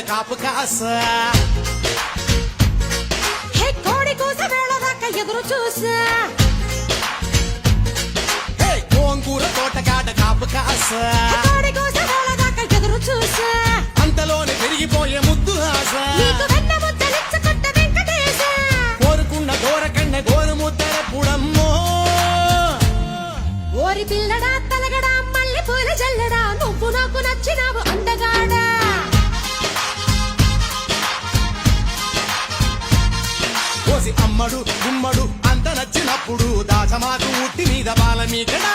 కాపు కాస కోడి కోసం వేళదాకా ఎదురు చూసా గోంగూర తోటకాడ కాపు కాస కోడి కోసం వేళదాకా ఎదురు చూసా అంతలోనే పెరిగిపోయే ముద్దు ఆశ నీకు వెన్న ముద్దలిచ్చుకుంట వెంకటేశ కోరుకున్న గోరకన్న గోరు ముద్దర పుడమ్మో ఓరి పిల్లడా తలగడా మల్లె పూల జల్లడా నువ్వు నాకు నచ్చినావు అందగాడా కోసి అమ్మడు గుమ్మడు అంత నచ్చినప్పుడు దాచమాకు ఉట్టి మీద బాల మీకడా